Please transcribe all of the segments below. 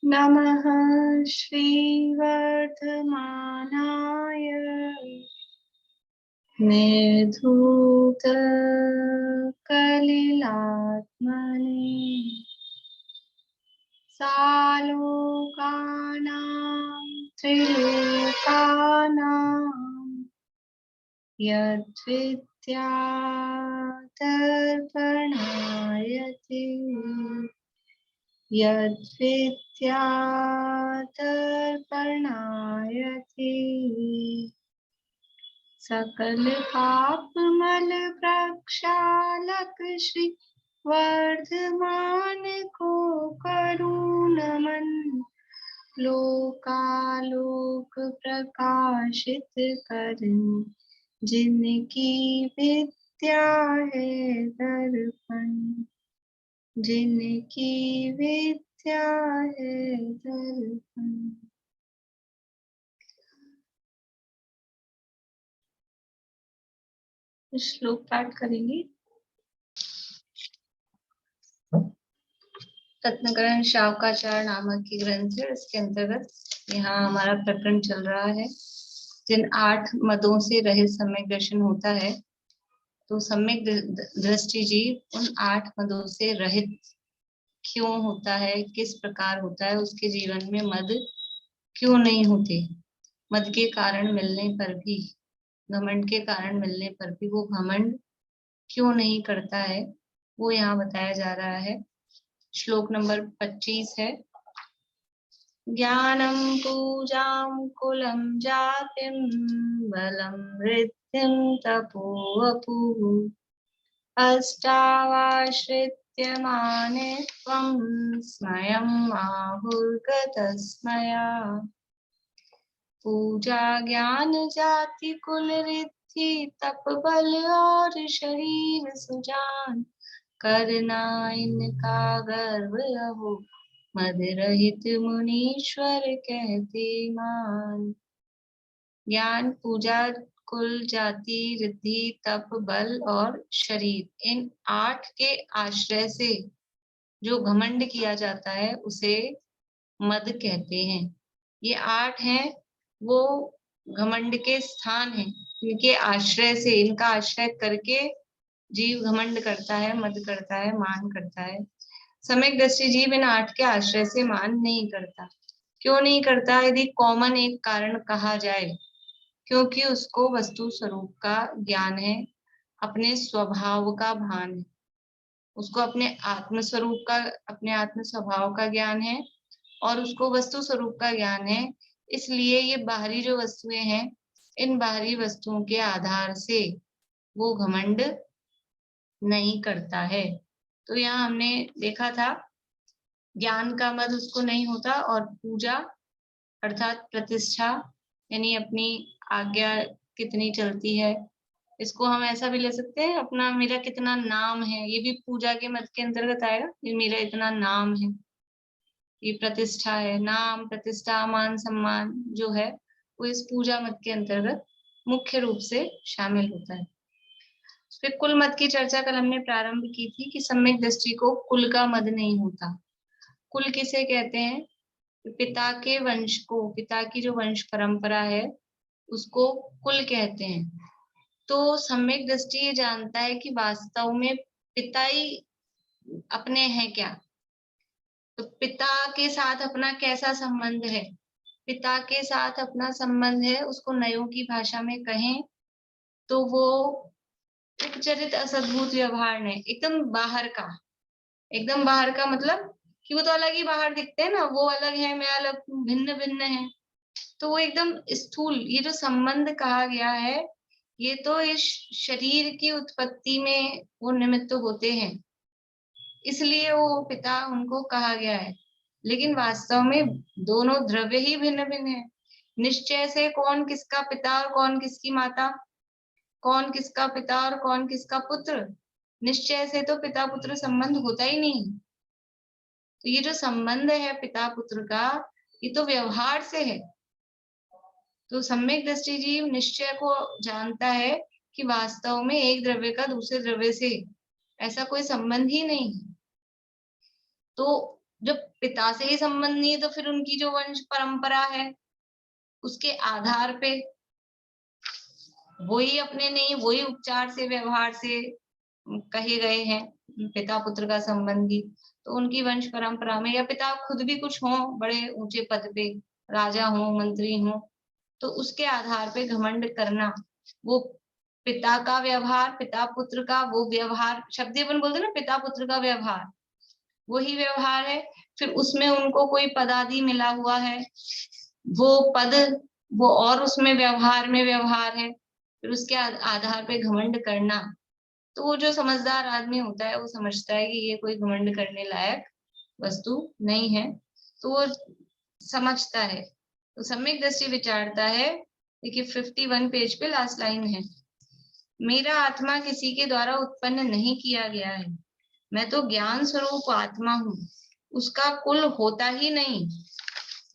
नमः श्रीवर्धमानाय निर्धूतकलिलात्मने सालोकानां त्रिलोकानां यद्विद्यातर्पणायते यद्विद्यातर्पणायते सकल पापमल प्रक्षालक श्री वर्धमान को करुण नमन लोकालोक प्रकाशित करन जिनकी विद्या है दर्पण जिनकी विद्या है दर्पण। श्लोक पाठ करेंगे। रत्नकरण शावकाचार नामक की ग्रंथ है, इसके अंतर्गत यहाँ हमारा प्रकरण चल रहा है। जिन 8 मदों से रहित सम्यक दर्शन होता है, तो सम्यक दृष्टि जीव उन 8 मदों से रहित क्यों होता है, किस प्रकार होता है, उसके जीवन में मद क्यों नहीं होते, मद के कारण मिलने पर भी, घमंड के कारण मिलने पर भी वो घमंड क्यों नहीं करता है, वो यहाँ बताया जा रहा है। श्लोक नंबर 25 है। ज्ञानम पूजां कुलम जातिम बलम वृद्धिम तपोवपुः अष्टावाश्रित्य माने त्वं स्मयं आहुर्गतस्मया। पूजा ज्ञान जाति कुल रिद्धि तप बल और शरीर सुजान करना इनका गर्व अहो मद रहित मुनीश्वर कहते मान। ज्ञान पूजा कुल जाति रिद्धि तप बल और शरीर, इन 8 के आश्रय से जो घमंड किया जाता है उसे मद कहते हैं। ये 8 हैं, वो घमंड के स्थान हैं। इनके आश्रय से, इनका आश्रय करके जीव घमंड करता है, मद करता है, मान करता है। सम्यक दृष्टि जीव इन 8 के आश्रय से मान नहीं करता। क्यों नहीं करता? यदि कॉमन एक कारण कहा जाए, क्योंकि उसको वस्तु स्वरूप का ज्ञान है, अपने स्वभाव का भान है, उसको अपने आत्म स्वरूप का, अपने आत्म स्वभाव का ज्ञान है और उसको वस्तु स्वरूप का ज्ञान है। इसलिए ये बाहरी जो वस्तुएं हैं, इन बाहरी वस्तुओं के आधार से वो घमंड नहीं करता है। तो यहाँ हमने देखा था ज्ञान का मद उसको नहीं होता, और पूजा अर्थात प्रतिष्ठा, यानी अपनी आज्ञा कितनी चलती है, इसको हम ऐसा भी ले सकते हैं, अपना मेरा कितना नाम है, ये भी पूजा के मद के अंतर्गत आएगा। ये मेरा इतना नाम है, ये प्रतिष्ठा है। नाम, प्रतिष्ठा, मान सम्मान जो है वो इस पूजा मद के अंतर्गत मुख्य रूप से शामिल होता है। फिर कुल मद की चर्चा कल हमने प्रारंभ की थी कि सम्यक दृष्टि को कुल का मद नहीं होता। कुल किसे कहते हैं? पिता के वंश को, पिता की जो वंश परंपरा है उसको कुल कहते हैं। तो सम्यक दृष्टि ये जानता है कि वास्तव में पिता ही अपने हैं क्या, तो पिता के साथ अपना कैसा संबंध है। पिता के साथ अपना संबंध है, उसको नयों की भाषा में कहें तो वो उपचरित असद्भुत व्यवहार ने, एकदम बाहर का, एकदम बाहर का मतलब कि वो तो अलग ही बाहर दिखते हैं ना, वो अलग है, मैं अलग, भिन्न भिन्न है। तो वो एकदम स्थूल, ये जो संबंध कहा गया है, ये तो इस शरीर की उत्पत्ति में वो निमित्त होते हैं, इसलिए वो पिता उनको कहा गया है। लेकिन वास्तव में दोनों द्रव्य ही भिन्न भिन्न है। निश्चय से कौन किसका पिता और कौन किसकी माता, कौन किसका पिता और कौन किसका पुत्र, निश्चय से तो पिता पुत्र संबंध होता ही नहीं। तो ये जो संबंध है पिता पुत्र का, ये तो व्यवहार से है। तो सम्यक दृष्टि जीव निश्चय को जानता है कि वास्तव में एक द्रव्य का दूसरे द्रव्य से ऐसा कोई संबंध ही नहीं। तो जब पिता से ही संबंध नहीं है तो फिर उनकी जो वंश परंपरा है उसके आधार पे वही अपने नहीं, वही उपचार से व्यवहार से कहे गए हैं पिता पुत्र का संबंधी, तो उनकी वंश परंपरा में, या पिता खुद भी कुछ हो बड़े ऊंचे पद पे, राजा हो मंत्री हो, तो उसके आधार पे घमंड करना, वो पिता का व्यवहार, पिता पुत्र का वो व्यवहार, शब्द अपन बोलते ना पिता पुत्र का व्यवहार, वही व्यवहार है। फिर उसमें उनको कोई पदादि मिला हुआ है, वो पद, वो और उसमें व्यवहार में व्यवहार है, फिर उसके आधार पे घमंड करना। तो वो जो समझदार आदमी होता है वो समझता है कि ये कोई घमंड करने लायक वस्तु नहीं है, तो वो समझता है, तो सम्यक दृष्टि विचारता है। देखिए 51 पेज पे लास्ट लाइन है, मेरा आत्मा किसी के द्वारा उत्पन्न नहीं किया गया है, मैं तो ज्ञान स्वरूप आत्मा हूँ, उसका कुल होता ही नहीं,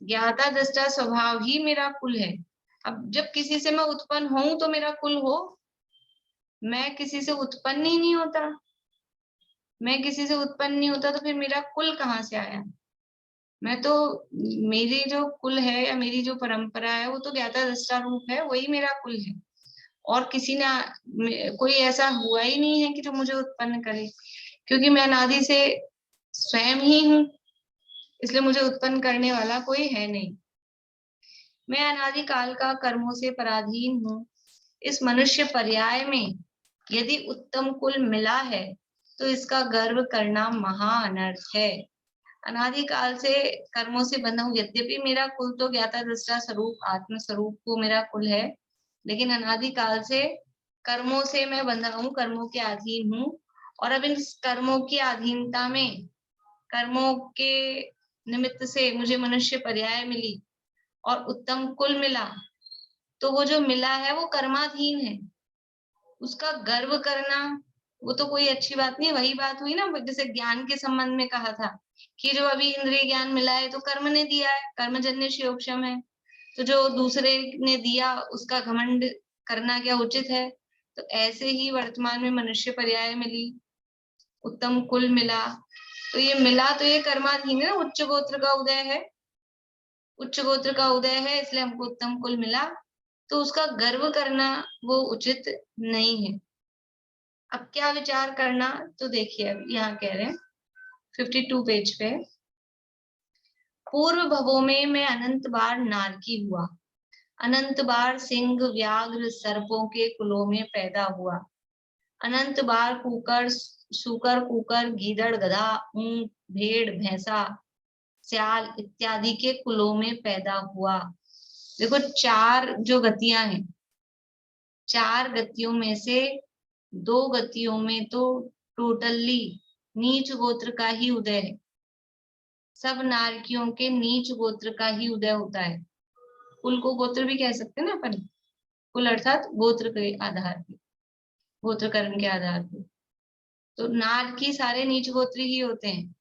ज्ञाता दृष्टा स्वभाव ही मेरा कुल है। अब जब किसी से मैं उत्पन्न हूं तो मेरा कुल हो, मैं किसी से उत्पन्न ही नहीं होता, मैं किसी से उत्पन्न नहीं होता तो फिर मेरा कुल कहाँ से आया? मैं तो, मेरी जो कुल है या मेरी जो परंपरा है वो तो ज्ञाता दृष्टा रूप है, वही मेरा कुल है, और किसी ने, कोई ऐसा हुआ ही नहीं है कि जो मुझे उत्पन्न करे, क्योंकि मैं अनादि से स्वयं ही हूँ, इसलिए मुझे उत्पन्न करने वाला कोई है नहीं। मैं अनादि काल का कर्मों से पराधीन हूँ। इस मनुष्य पर्याय में यदि उत्तम कुल मिला है तो इसका गर्व करना महा अनर्थ है। अनादि काल से कर्मों से बंधा हूँ, यद्यपि मेरा कुल तो ज्ञाता दृष्टा स्वरूप आत्म स्वरूप को मेरा कुल है, लेकिन अनादि काल से कर्मों से मैं बंधा हूँ, कर्मों के अधीन हूँ, और अब इन कर्मों की अधीनता में, कर्मों के निमित्त से मुझे मनुष्य पर्याय मिली और उत्तम कुल मिला, तो वो जो मिला है वो कर्माधीन है, उसका गर्व करना वो तो कोई अच्छी बात नहीं। वही बात हुई ना, जैसे ज्ञान के संबंध में कहा था कि जो अभी इंद्रिय ज्ञान मिला है तो कर्म ने दिया है, कर्मजन्य क्षयोक्षम है, तो जो दूसरे ने दिया उसका घमंड करना क्या उचित है? तो ऐसे ही वर्तमान में मनुष्य पर्याय मिली, उत्तम कुल मिला, तो ये मिला तो ये कर्माधीन है ना, उच्च गोत्र का उदय है, उच्च गोत्र का उदय है इसलिए हमको उत्तम कुल मिला, तो उसका गर्व करना वो उचित नहीं है। अब क्या विचार करना, तो देखिए अब यहाँ कह रहे हैं 52 पेज पे, पूर्व भवों में मैं अनंत बार नारकी हुआ, अनंत बार सिंह व्याघ्र सर्पों के कुलों में पैदा हुआ, अनंत बार कुकर सूकर कुकर गीदड़ गधा ऊंट भेड़ भैंसा स्याल इत्यादि के कुलों में पैदा हुआ। देखो चार जो गतियां हैं, चार गतियों में से दो गतियों में तो टोटली नीच गोत्र का ही उदय है, सब नारकियों के नीच गोत्र का ही उदय होता है। कुल को गोत्र भी कह सकते हैं ना अपन, कुल अर्थात गोत्र के आधार पे, गोत्र कर्म के आधार पे, तो नारकी सारे नीच गोत्री ही होते हैं,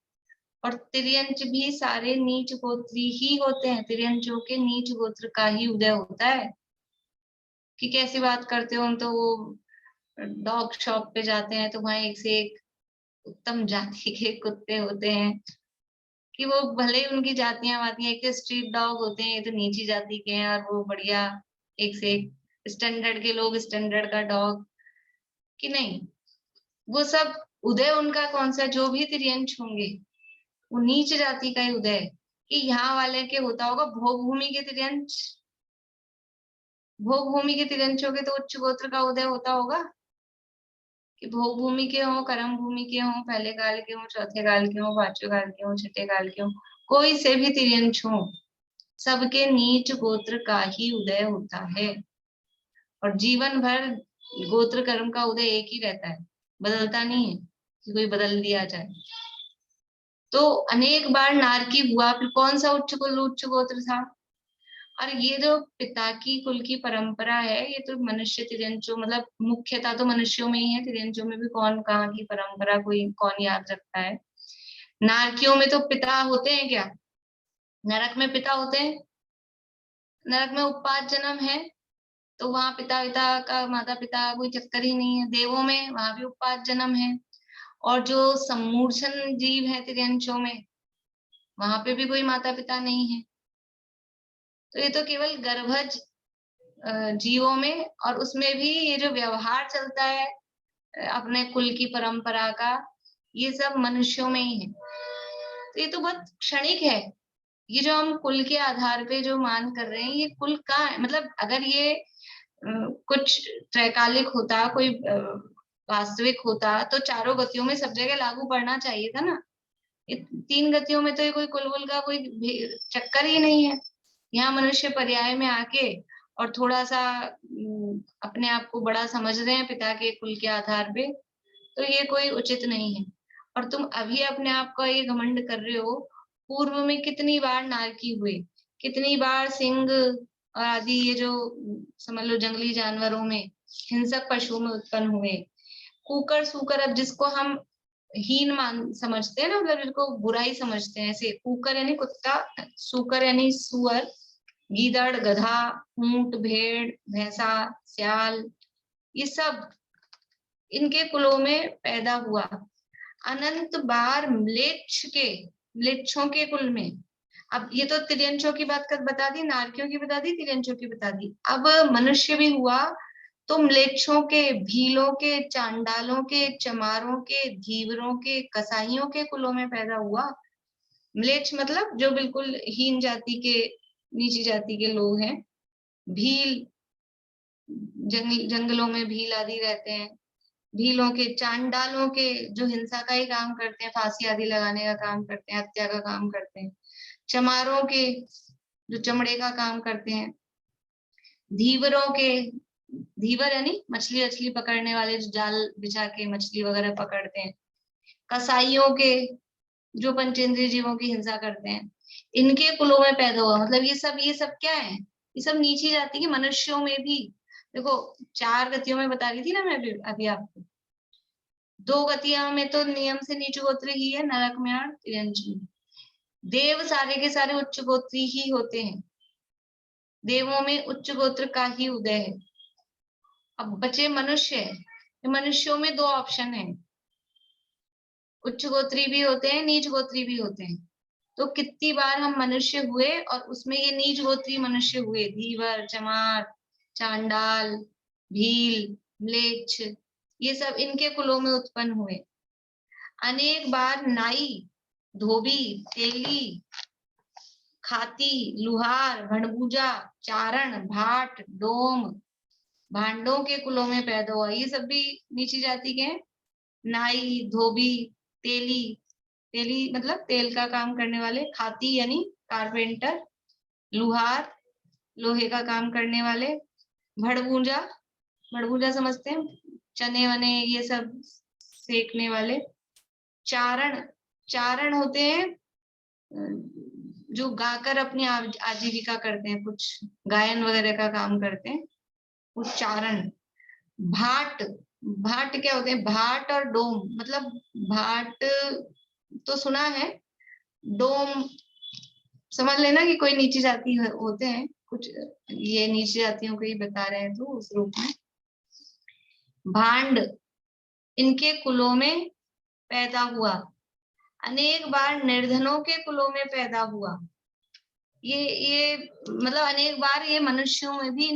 और तिर्यंच भी सारे नीच गोत्री ही होते हैं, तिर्यंचों के नीच गोत्र का ही उदय होता है। कि कैसी बात करते हो, हम तो वो डॉग शॉप पे जाते हैं तो वहां एक से एक उत्तम जाति के कुत्ते होते हैं, कि वो भले ही उनकी जातियां वातियां, एक तो स्ट्रीट डॉग होते हैं, ये तो नीची जाति के हैं, और वो बढ़िया एक से एक स्टैंडर्ड के लोग, स्टैंडर्ड का डॉग, कि नहीं, वो सब उदय उनका कौन सा, जो भी तिर्यंच होंगे वो नीच जाति का ही उदय है। कि यहाँ वाले के होता होगा भोग भूमि के तिर्यंच, भोग भूमि के तिर्यंचों के तो उच्च गोत्र का उदय होता होगा, कि भोग भूमि के हों, कर्म भूमि के हों, पहले काल के हों, चौथे काल के हों, पांचवें काल के हों, छठे काल के हों, कोई से भी तिर्यंच हो, सबके नीच गोत्र का ही उदय होता है, और जीवन भर गोत्र कर्म का उदय एक ही रहता है, बदलता नहीं है कि कोई बदल दिया जाए। तो अनेक बार नारकी हुआ, फिर कौन सा उच्च कुल उच्च गोत्र था, और ये जो पिता की कुल की परंपरा है, ये तो मनुष्य तिर्यंचों, मतलब मुख्यता तो मनुष्यों में ही है, तिर्यंचों में भी कौन कहाँ की परंपरा कोई कौन याद रखता है। नारकियों में तो पिता होते हैं क्या? नरक में पिता होते हैं, नरक में उपपात जन्म है, तो वहां पिता पिता का माता पिता कोई चक्कर ही नहीं है। देवों में वहां भी उपपात जन्म है, और जो सम्मूर्छन जीव है तिर्यंचों में, वहां पे भी कोई माता पिता नहीं है। तो ये तो केवल गर्भज जीवों में, और उसमें भी ये जो व्यवहार चलता है अपने कुल की परंपरा का, ये सब मनुष्यों में ही है। तो ये तो बहुत क्षणिक है। ये जो हम कुल के आधार पे जो मान कर रहे हैं, ये कुल कहाँ है? मतलब अगर ये कुछ त्रैकालिक होता, कोई वास्तविक होता, तो चारों गतियों में सब जगह लागू पड़ना चाहिए था ना। 3 गतियों में तो ये कोई कुल का कोई चक्कर ही नहीं है। यहाँ मनुष्य पर्याय में आके और थोड़ा सा अपने आप को बड़ा समझ रहे हैं पिता के कुल के आधार पे, तो ये कोई उचित नहीं है। और तुम अभी अपने आप का ये घमंड कर रहे हो, पूर्व में कितनी बार नारकी हुए, कितनी बार सिंह और आदि ये जो समझ लो जंगली जानवरों में, हिंसक पशुओं में उत्पन्न हुए। कुकर सूकर, अब जिसको हम हीन मान समझते हैं ना, मतलब जिसको बुराई समझते हैं, ऐसे कुकर यानी कुत्ता, सूकर यानी सुअर, गीदड़, गधा, ऊंट, भेड़, भैंसा, सियाल, ये सब इनके कुलों में पैदा हुआ। अनंत बार म्लेच्छों के कुल में। अब ये तो तिर्यंचों की बात कर बता दी, नारकियों की बता दी, तिर्यंचों की बता दी। अब मनुष्य भी हुआ तो म्लेच्छों के, भीलों के, चांडालों के, चमारों के, धीवरों के, कसाईयों के कुलों में पैदा हुआ। म्लेच्छ मतलब जो बिल्कुल हीन जाति के, नीची जाति के लोग हैं। भील, जंगलों में भील आदि रहते हैं। भीलों के, चांडालों के जो हिंसा का ही काम करते हैं, फांसी आदि लगाने का काम करते हैं, हत्या का काम करते हैं। चमारों के जो चमड़े का काम करते हैं। धीवरों के, धीवर यानी मछली वछली पकड़ने वाले, जो जाल बिछा के मछली वगैरह पकड़ते हैं। कसाईयों के, जो पंचेंद्रिय जीवों की हिंसा करते हैं। इनके कुलों में पैदा हुआ। मतलब ये सब क्या है? ये सब नीची जाति के मनुष्यों में भी। देखो 4 गतियों में बता रही थी ना मैं अभी आपको। 2 गतियों में तो नियम से नीच गोत्र ही है, नरक में और तिर्यंच में। देव सारे के सारे उच्च गोत्री ही होते हैं। देवों में उच्च गोत्र का ही उदय है। अब बचे मनुष्य। मनुष्यों में 2 ऑप्शन है, उच्च गोत्री भी होते हैं, नीच गोत्री भी होते हैं। तो कितनी बार हम मनुष्य हुए और उसमें ये नीच गोत्री मनुष्य हुए, धीवर, चमार, चांडाल, भील, म्लेच्छ, ये सब इनके कुलों में उत्पन्न हुए। अनेक बार नाई, धोबी, तेली, खाती, लुहार, भणभूजा, चारण, भाट, डोम, भांडों के कुलों में पैदा हुआ। ये सब भी नीची जाति के हैं। नाई, धोबी, तेली, तेली मतलब तेल का काम करने वाले, खाती यानी कारपेंटर, लुहार लोहे का काम करने वाले, भड़भूजा, भड़भूजा समझते हैं, चने वने ये सब सेकने वाले। चारण, चारण होते हैं जो गाकर अपनी आजीविका करते हैं, कुछ गायन वगैरह का काम करते हैं, कुछ चारण। भाट, भाट क्या होते हैं? भाट और डोम, मतलब भाट तो सुना है, डोम समझ लेना कि कोई नीची जाति होते हैं कुछ, ये नीची जातियों को ही बता रहे हैं तो उस रूप में। भांड, इनके कुलों में पैदा हुआ। अनेक बार निर्धनों के कुलों में पैदा हुआ। ये मतलब अनेक बार ये मनुष्यों में भी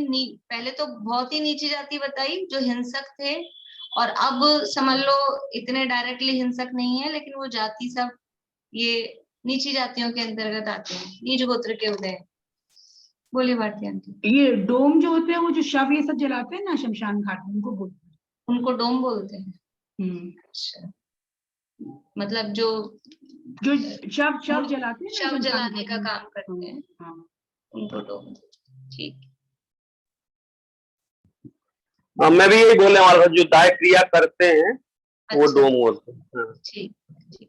पहले तो बहुत ही नीची जाति बताई जो हिंसक थे, और अब समझ लो इतने डायरेक्टली हिंसक नहीं है, लेकिन वो जाति सब ये नीची जातियों के अंतर्गत आते हैं, नीच गोत्र के उदय। बोलिए भारती आंटी। ये डोम जो होते हैं, वो जो शव ये सब जलाते हैं ना शमशान घाट में, उनको बोलते हैं। उनको डोम बोलते हैं। अच्छा, मतलब जो शव जलाते हैं ना, शव जलाने का काम करते हैं, हाँ। उनको डोम। ठीक। मैं भी यही बोलने वाला था, जो दाह क्रिया करते हैं वो अच्छा, डोम बोलते हैं। ठीक ठीक।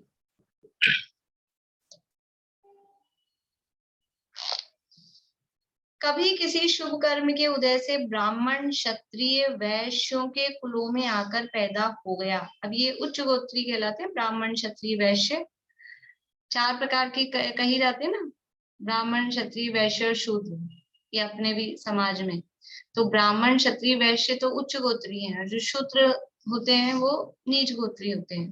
कभी किसी शुभ कर्म के उदय से ब्राह्मण, क्षत्रिय, वैश्यों के कुलों में आकर पैदा हो गया। अब ये उच्च गोत्री कहलाते हैं, ब्राह्मण, क्षत्रिय, वैश्य। 4 प्रकार के कही जाते हैं ना, ब्राह्मण, क्षत्रिय, वैश्य और शूद्र, ये अपने भी समाज में। तो ब्राह्मण, क्षत्रिय, वैश्य तो उच्च गोत्री हैं, और जो शूद्र होते हैं वो नीच गोत्री होते हैं।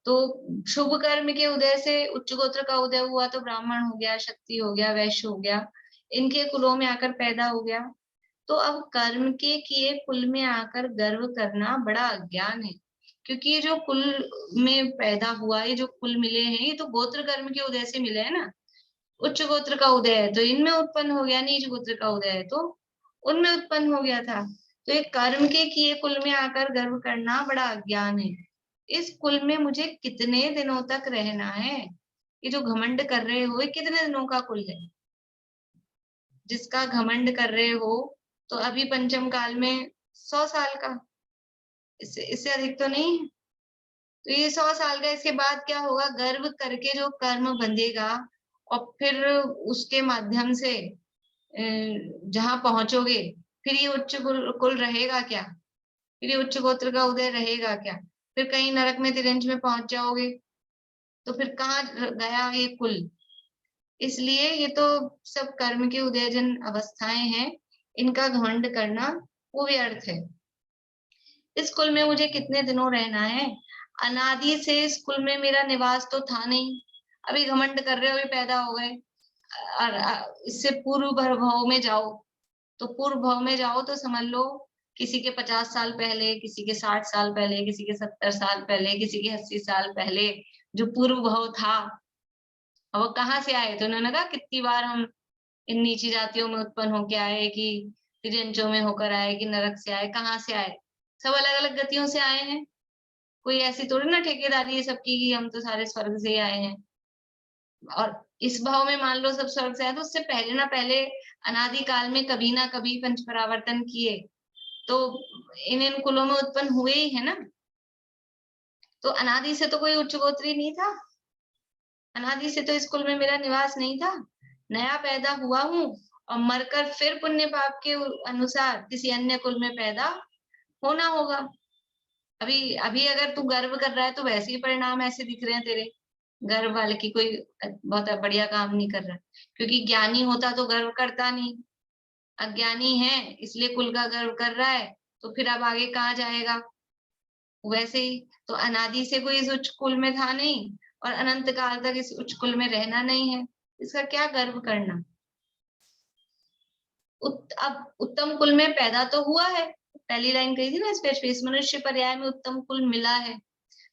तो शुभ कर्म के उदय से उच्च गोत्र का उदय हुआ तो ब्राह्मण हो गया, क्षत्रिय हो गया, वैश्य हो गया, इनके कुलों में आकर पैदा हो गया। तो अब कर्म के किए कुल में आकर गर्व करना बड़ा अज्ञान है, क्योंकि ये जो कुल में पैदा हुआ, ये जो कुल मिले हैं, ये तो गोत्र कर्म के उदय से मिले हैं ना। उच्च गोत्र का उदय है तो इनमें उत्पन्न हो गया, नीच गोत्र का उदय है तो उनमें उत्पन्न हो गया था। तो ये कर्म के किए कुल में आकर गर्व करना बड़ा अज्ञान है। इस कुल में मुझे कितने दिनों तक रहना है? ये जो घमंड कर रहे हो, ये कितने दिनों का कुल है जिसका घमंड कर रहे हो? तो अभी पंचम काल में 100 साल का, इससे अधिक तो नहीं है। तो ये 100 साल का, इसके बाद क्या होगा? गर्व करके जो कर्म बंधेगा और फिर उसके माध्यम से जहां पहुंचोगे, फिर ये उच्च कुल रहेगा क्या? फिर ये उच्च गोत्र का उदय रहेगा क्या? फिर कहीं नरक में तिरंज में पहुंच जाओगे, तो फिर कहाँ गया ये कुल? इसलिए ये तो सब कर्म के उदयजन अवस्थाएं हैं, इनका घमंड करना वो व्यर्थ है। इस कुल में मुझे कितने दिनों रहना है? अनादि से इस कुल में मेरा निवास तो था नहीं, अभी घमंड कर रहे हो, अभी पैदा हो गए। इससे पूर्व भव में जाओ, तो पूर्व भव में जाओ तो समझ लो किसी के 50 साल पहले, किसी के 60 साल पहले, किसी के 70 साल पहले, किसी के 80 साल पहले जो पूर्व भव था, वो कहाँ से आए? तो उन्होंने कहा कितनी बार हम इन नीची जातियों में उत्पन्न होके आए, कि तिर्यंचों में होकर आए, कि नरक से आए, कहाँ से आए? सब अलग अलग गतियों से आए हैं। कोई ऐसी थोड़ी ना ठेकेदारी है सबकी कि हम तो सारे स्वर्ग से ही आए हैं। और इस भाव में मान लो सब स्वर्ग से आए, तो उससे पहले ना पहले अनादि काल में कभी ना कभी पंच परावर्तन किए, तो इन कुलों में उत्पन्न हुए ही है ना। तो अनादि से तो कोई उच्च गोत्री नहीं था, अनादि से तो इस कुल में मेरा निवास नहीं था। नया पैदा हुआ हूँ और मरकर फिर पुण्य पाप के अनुसार किसी अन्य कुल में पैदा होना होगा। अभी अभी अगर तू गर्व कर रहा है तो वैसे ही परिणाम ऐसे दिख रहे हैं तेरे। गर्व वाले की कोई बहुत बढ़िया काम नहीं कर रहा, क्योंकि ज्ञानी होता तो गर्व करता नहीं, अज्ञानी है इसलिए कुल का गर्व कर रहा है, तो फिर अब आगे कहाँ जाएगा? वैसे ही तो अनादि से कोई इस उच्च कुल में था नहीं और अनंत काल तक इस उच्च कुल में रहना नहीं है, इसका क्या गर्व करना? अब उत्तम कुल में पैदा तो हुआ है, पहली लाइन कही थी ना इस मनुष्य पर्याय में उत्तम कुल मिला है।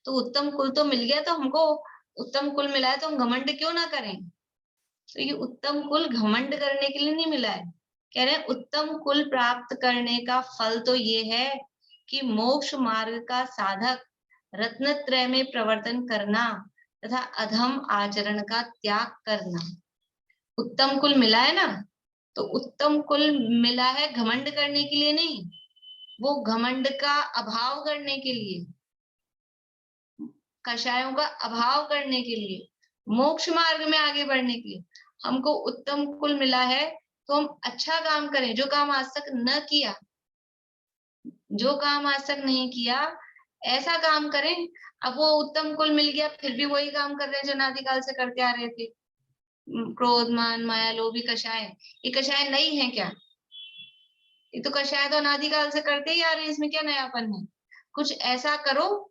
तो उत्तम कुल तो मिल गया, तो हमको उत्तम कुल मिला है तो हम घमंड क्यों ना करें? तो ये उत्तम कुल घमंड करने के लिए नहीं मिला है। कह रहे हैं उत्तम कुल प्राप्त करने का फल तो ये है कि मोक्ष मार्ग का साधक रत्नत्रय में प्रवर्तन करना तथा अधम आचरण का त्याग करना। उत्तम कुल मिला है ना, तो उत्तम कुल मिला है घमंड करने के लिए नहीं, वो घमंड का अभाव करने के लिए, कषायों का अभाव करने के लिए, मोक्ष मार्ग में आगे बढ़ने के लिए। हमको उत्तम कुल मिला है तो हम अच्छा काम करें, जो काम आज तक न किया, जो काम आज तक नहीं किया, ऐसा काम करें। अब वो उत्तम कुल मिल गया फिर भी वही काम कर रहे हैं जो अनादिकाल से करते आ रहे थे। क्रोध मान माया लोभी कषाय, ये कषाय नई है क्या? ये तो कषाय तो अनादिकाल से करते ही आ रहे हैं, इसमें क्या नयापन है? कुछ ऐसा करो,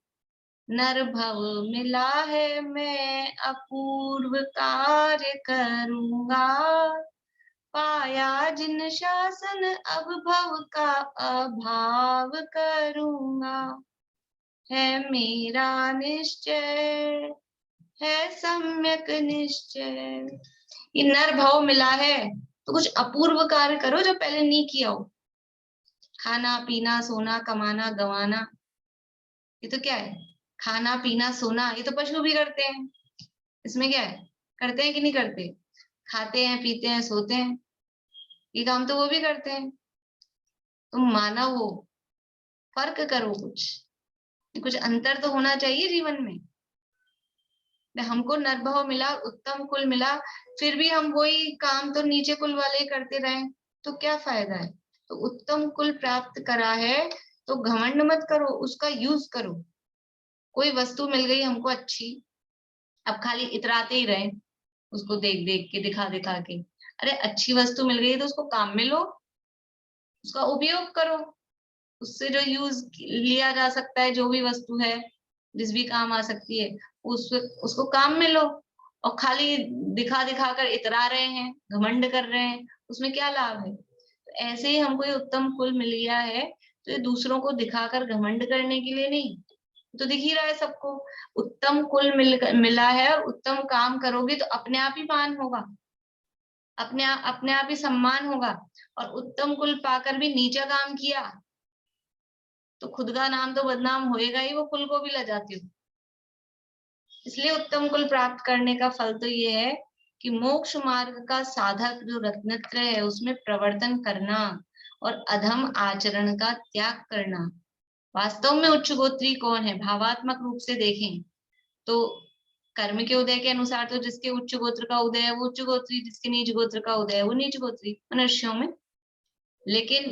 नर भव मिला है मैं अपूर्व कार्य करूंगा, पाया जिन शासन अब भव का अभाव करूंगा, है मेरा निश्चय, है सम्यक निश्चय। ये नर भाव मिला है तो कुछ अपूर्व कार्य करो जो पहले नहीं किया हो। खाना पीना सोना कमाना गंवाना, ये तो क्या है? खाना पीना सोना, ये तो पशु भी करते हैं, इसमें क्या है? करते हैं कि नहीं करते? खाते हैं पीते हैं सोते हैं, ये काम तो वो भी करते हैं। तुम मानव हो, फर्क करो, कुछ अंतर तो होना चाहिए जीवन में। हमको नरभव मिला, उत्तम कुल मिला, फिर भी हम वही काम तो नीचे कुल वाले करते रहे, तो क्या फायदा है? तो उत्तम कुल प्राप्त करा है तो घमंड मत करो, उसका यूज करो। कोई वस्तु मिल गई हमको अच्छी, अब खाली इतराते ही रहे उसको देख देख के, दिखा दिखा के। अरे अच्छी वस्तु मिल गई तो उसको काम में लो, उसका उपयोग करो, उससे जो यूज लिया जा सकता है, जो भी वस्तु है जिस भी काम आ सकती है उसको काम में लो, और खाली दिखा दिखा कर इतरा रहे हैं, घमंड कर रहे हैं, उसमें क्या लाभ है? तो ऐसे ही हमको ये उत्तम कुल मिल गया है, तो ये दूसरों को दिखाकर घमंड करने के लिए नहीं, तो दिख ही रहा है सबको। उत्तम कुल मिला है, और उत्तम काम करोगे तो अपने आप ही मान होगा, अपने आप ही सम्मान होगा। और उत्तम कुल पाकर भी नीचा काम किया तो खुद का नाम तो बदनाम होएगा ही, वो कुल को भी लजाती हो। इसलिए उत्तम कुल प्राप्त करने का फल तो ये है कि मोक्ष मार्ग का साधक जो रत्नत्र है उसमें प्रवर्तन करना और अधम आचरण का त्याग करना। वास्तव में उच्च गोत्री कौन है? भावात्मक रूप से देखें तो कर्म के उदय के अनुसार तो जिसके उच्च गोत्र का उदय है वो उच्च गोत्री, जिसके नीच गोत्र का उदय है वो नीच गोत्री मनुष्यों में। लेकिन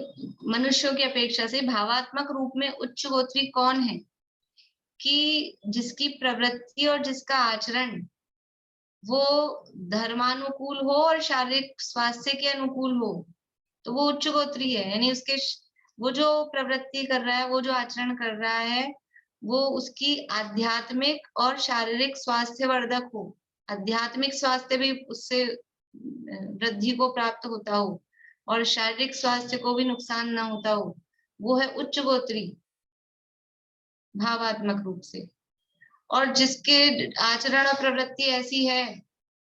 मनुष्यों की अपेक्षा से भावात्मक रूप में उच्च गोत्री कौन है? कि जिसकी प्रवृत्ति और जिसका आचरण वो धर्मानुकूल हो और शारीरिक स्वास्थ्य के अनुकूल हो, तो वो उच्च गोत्री है। यानी उसके वो जो प्रवृत्ति कर रहा है, वो जो आचरण कर रहा है, वो उसकी आध्यात्मिक और शारीरिक स्वास्थ्य वर्धक हो, आध्यात्मिक स्वास्थ्य भी उससे वृद्धि को प्राप्त होता हो और शारीरिक स्वास्थ्य को भी नुकसान ना होता हो, वो है उच्च गोत्री भावात्मक रूप से। और जिसके आचरण और प्रवृत्ति ऐसी है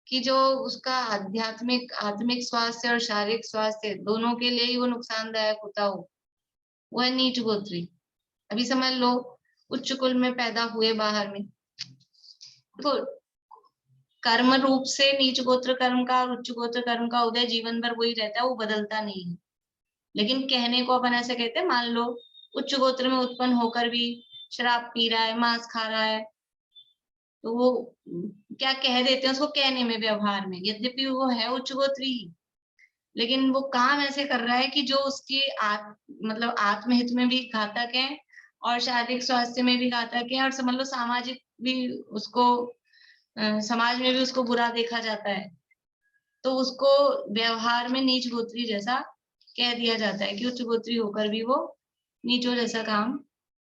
कि जो उसका आत्मिक स्वास्थ्य और शारीरिक स्वास्थ्य दोनों के लिए ही वो नुकसानदायक होता हो, वो है नीच गोत्री। अभी समझ लो, उच्च कुल में पैदा हुए बाहर में, तो कर्म रूप से नीच गोत्र कर्म का और उच्च गोत्र कर्म का उदय जीवन भर वही रहता है, वो बदलता नहीं है। लेकिन कहने को अपन ऐसे कहते हैं, मान लो उच्च गोत्र में उत्पन्न होकर भी शराब पी रहा है, मांस खा रहा है, तो वो क्या कह देते हैं उसको कहने में, व्यवहार में यद्यपि वो है उच्च गोत्री, लेकिन वो काम ऐसे कर रहा है कि जो उसकी मतलब आत्महित में भी घातक है और शारीरिक स्वास्थ्य में भी घातक है, और समझ लो सामाजिक भी उसको समाज में भी उसको बुरा देखा जाता है, तो उसको व्यवहार में नीच गोत्री जैसा कह दिया जाता है कि उच्च गोत्री होकर भी वो नीचों जैसा काम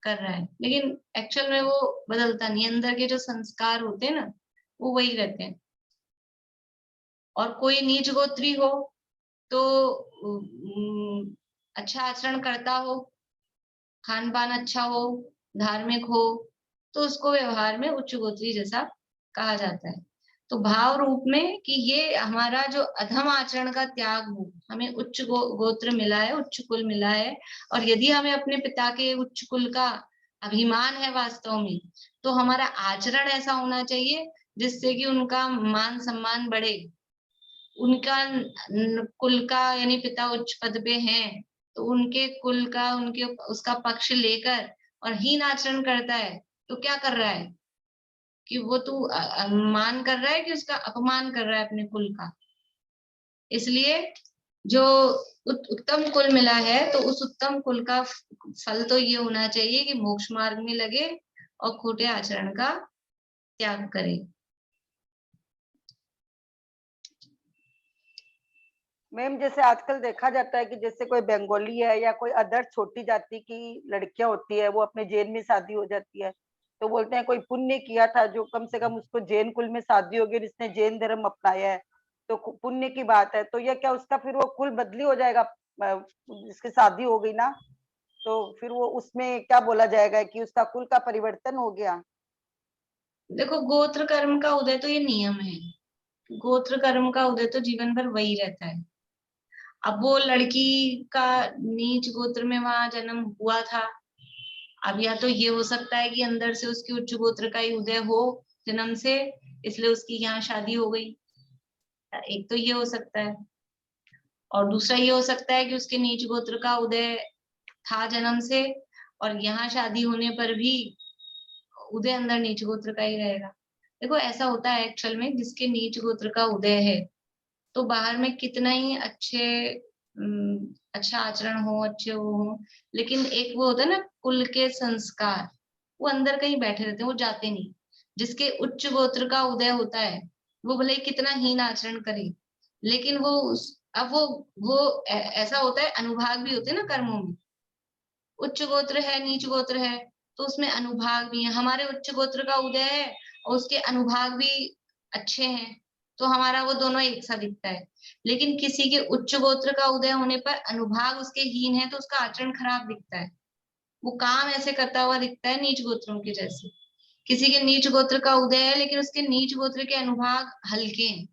कर रहा है। लेकिन एक्चुअल में वो बदलता नहीं, अंदर के जो संस्कार होते हैं ना वो वही रहते हैं। और कोई नीच गोत्री हो तो अच्छा आचरण करता हो, खान पान अच्छा हो, धार्मिक हो, तो उसको व्यवहार में उच्च गोत्री जैसा कहा जाता है। तो भाव रूप में कि ये हमारा जो अधम आचरण का त्याग हो, हमें उच्च गोत्र मिला है, उच्च कुल मिला है, और यदि हमें अपने पिता के उच्च कुल का अभिमान है वास्तव में, तो हमारा आचरण ऐसा होना चाहिए जिससे कि उनका मान सम्मान बढ़े। उनका कुल का यानी पिता उच्च पद पे हैं, तो उनके कुल का उनके उसका पक्ष लेकर और हीन आचरण करता है, तो क्या कर रहा है कि वो तू मान कर रहा है कि उसका अपमान कर रहा है अपने कुल का। इसलिए जो उत्तम कुल मिला है, तो उस उत्तम कुल का फल तो ये होना चाहिए कि मोक्ष मार्ग में लगे और खोटे आचरण का त्याग करे। मैम जैसे आजकल देखा जाता है कि जैसे कोई बंगाली है या कोई अदर छोटी जाति की लड़कियां होती है, वो अपने जैन में शादी हो जाती है, तो बोलते हैं कोई पुण्य किया था जो कम से कम उसको जैन कुल में शादी होगी, जिसने जैन धर्म अपनाया है, तो पुण्य की बात है। तो यह क्या उसका फिर वो कुल बदली हो जाएगा? जिसकी शादी हो गई ना, तो फिर वो उसमें क्या बोला जाएगा कि उसका कुल का परिवर्तन हो गया? देखो, गोत्र कर्म का उदय तो ये नियम है, गोत्र कर्म का उदय तो जीवन भर वही रहता है। अब वो लड़की का नीच गोत्र में वहां जन्म हुआ था, अब या तो ये हो सकता है कि अंदर से उसकी उच्च गोत्र का ही उदय हो जन्म से, इसलिए उसकी यहाँ शादी हो गई, एक तो ये हो सकता है। और दूसरा ये हो सकता है कि उसके नीच गोत्र का उदय था जन्म से, और यहाँ शादी होने पर भी उदय अंदर नीच गोत्र का ही रहेगा। देखो ऐसा होता है एक्चुअल में, जिसके नीच गोत्र का उदय है तो बाहर में कितना ही अच्छा आचरण हो, अच्छे वो हो, लेकिन एक वो होता है ना कुल के संस्कार, वो अंदर कहीं बैठे रहते हैं, वो जाते नहीं। जिसके उच्च गोत्र का उदय होता है वो भले ही कितना हीन आचरण करे, लेकिन वो अब वो ऐसा होता है, अनुभाग भी होते हैं ना कर्मों में। उच्च गोत्र है, नीच गोत्र है, तो उसमें अनुभाग भी है। हमारे उच्च गोत्र का उदय है और उसके अनुभाग भी अच्छे हैं, तो हमारा वो दोनों एक सा दिखता है। लेकिन किसी के उच्च गोत्र का उदय होने पर अनुभाग उसके हीन है, तो उसका आचरण खराब दिखता है, वो काम ऐसे करता हुआ दिखता है नीच गोत्रों के जैसे। किसी के नीच गोत्र का उदय है लेकिन उसके नीच गोत्र के अनुभाग हल्के हैं,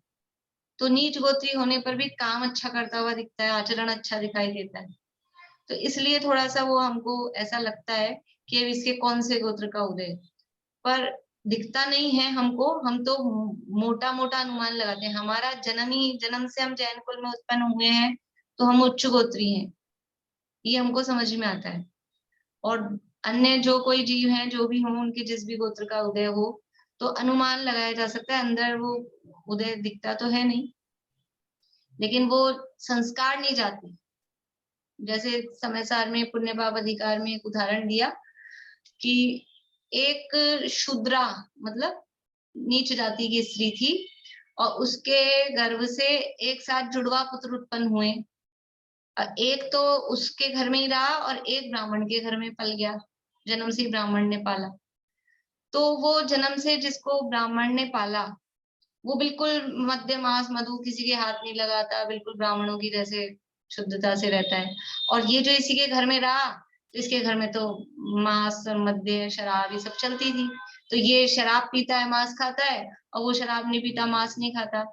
तो नीच गोत्री होने पर भी काम अच्छा करता हुआ दिखता है, आचरण अच्छा दिखाई देता है। तो इसलिए थोड़ा सा वो हमको ऐसा लगता है कि अब इसके कौन से गोत्र का उदय है। पर दिखता नहीं है हमको, हम तो मोटा मोटा अनुमान लगाते हैं। हमारा जन्म से हम जैन कुल में उत्पन्न हुए हैं, तो हम उच्च गोत्री हैं, ये हमको समझ में आता है। और अन्य जो कोई जीव हैं, जो भी हों, उनके जिस भी गोत्र का उदय हो, तो अनुमान लगाया जा सकता है, अंदर वो उदय दिखता तो है नहीं, लेकिन वो संस्कार नहीं जाते। जैसे समय सार में पुण्य पाप अधिकार में एक उदाहरण दिया कि एक शूद्रा मतलब नीच जाति की स्त्री थी, और उसके गर्भ से एक साथ जुड़वा पुत्र उत्पन्न हुए। एक तो उसके घर में ही रहा और एक ब्राह्मण के घर में पल गया, जन्म से ब्राह्मण ने पाला। तो वो जन्म से जिसको ब्राह्मण ने पाला, वो बिल्कुल मध्य मास मधु किसी के हाथ नहीं लगाता, बिल्कुल ब्राह्मणों की जैसे शुद्धता से रहता है। और ये जो इसी के घर में रहा, तो इसके घर में तो मांस मद्य शराब ये सब चलती थी, तो ये शराब पीता है मांस खाता है, और वो शराब नहीं पीता मांस नहीं खाता।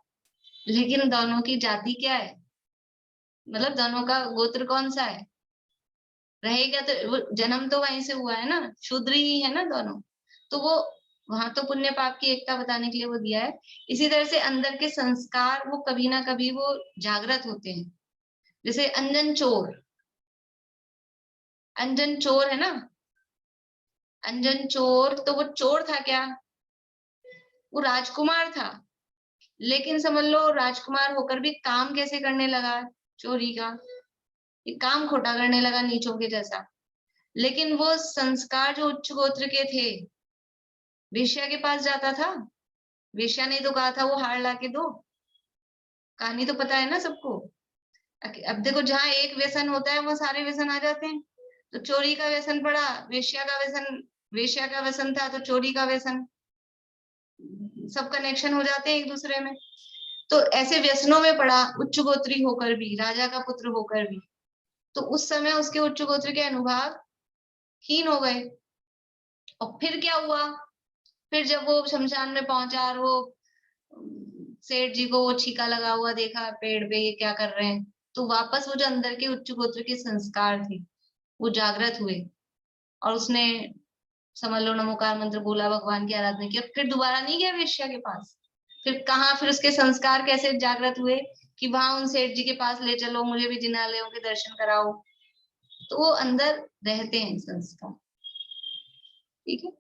लेकिन दोनों की जाति क्या है, मतलब दोनों का गोत्र कौन सा है रहेगा, तो वो जन्म तो वहीं से हुआ है ना, शूद्र ही है ना दोनों। तो वो वहां तो पुण्य पाप की एकता बताने के लिए वो दिया है। इसी तरह से अंदर के संस्कार वो कभी ना कभी वो जागृत होते हैं। जैसे अंजन चोर है ना, अंजन चोर, तो वो चोर था क्या, वो राजकुमार था, लेकिन समझ लो राजकुमार होकर भी काम कैसे करने लगा, चोरी का, ये काम खोटा करने लगा नीचों के जैसा। लेकिन वो संस्कार जो उच्च गोत्र के थे, वेश्या के पास जाता था, वेश्या ने तो कहा था वो हार ला के दो, कहानी तो पता है ना सबको। अब देखो जहाँ एक व्यसन होता है वहां सारे व्यसन आ जाते हैं। तो चोरी का व्यसन पड़ा, वेश्या का व्यसन था तो चोरी का व्यसन, सब कनेक्शन हो जाते हैं एक दूसरे में। तो ऐसे व्यसनों में पड़ा उच्च गोत्री होकर भी, राजा का पुत्र होकर भी। तो उस समय उसके उच्च गोत्र के अनुभाग हीन हो गए। और फिर क्या हुआ, फिर जब वो शमशान में पहुंचा और वो सेठ जी को वो छीका लगा हुआ देखा पेड़ पे, ये क्या कर रहे हैं, तो वापस वो जो अंदर के उच्च गोत्र के संस्कार थे वो जागृत हुए, और उसने समझ लो नमोकार मंत्र बोला, भगवान की आराधना की, फिर दोबारा नहीं गया वेश्या के पास। फिर कहाँ, फिर उसके संस्कार कैसे जागृत हुए कि वहां उन सेठ जी के पास ले चलो, मुझे भी जिनालयों के दर्शन कराओ। तो वो अंदर रहते हैं संस्कार, ठीक है।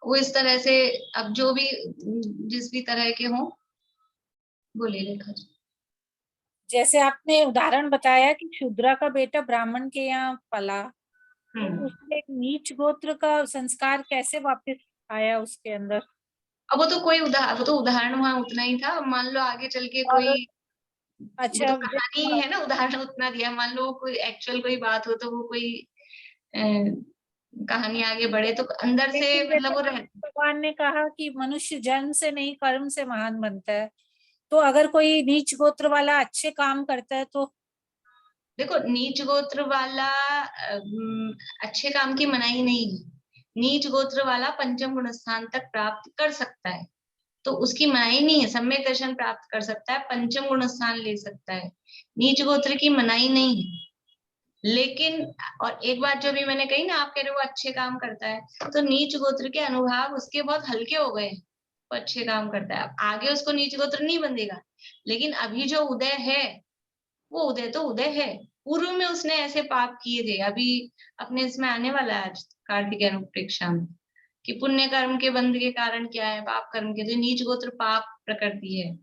वो इस तरह से, अब जो भी जिस भी तरह के हों, बोलिए रेखा जी। जैसे आपने उदाहरण बताया कि शूद्रा का बेटा ब्राह्मण के यहाँ पला, तो उसमें एक नीच गोत्र का संस्कार कैसे वापस आया उसके अंदर? अब वो तो वो तो उदाहरण वहां उतना ही था। मान लो आगे चल के और कोई, वो अच्छा, तो कहानी ही है ना, उदाहरण उतना दिया। मान लो कोई एक्चुअल कोई बात हो, तो वो कोई कहानी आगे बढ़े तो अंदर से लेकिन मतलब जैसे वो रह। भगवान ने कहा कि मनुष्य जन्म से नहीं कर्म से महान बनता है, तो अगर कोई नीच गोत्र वाला अच्छे काम करता है तो? देखो नीच गोत्र वाला अच्छे काम की मनाही नहीं है। नीच गोत्र वाला पंचम गुण स्थान तक प्राप्त कर सकता है, तो उसकी मनाही नहीं है। सम्यक दर्शन प्राप्त कर सकता है, पंचम गुण स्थान ले सकता है, नीच गोत्र की मनाही नहीं है। लेकिन और एक बात जो भी मैंने कही ना, आप कह रहे हो वो अच्छे काम करता है, तो नीच गोत्र के अनुभाग उसके बहुत हल्के हो गए, वो अच्छे काम करता है। अब आगे उसको नीच गोत्र नहीं बंधेगा, लेकिन अभी जो उदय है, वो उदय तो उदय है। पूर्व में उसने ऐसे पाप किए थे, अभी अपने इसमें आने वाला है आज कार्तिकेय अनुप्रेक्षा में, कि पुण्य कर्म के बंध के कारण क्या है, पाप कर्म के। तो नीच गोत्र पाप प्रकृति है,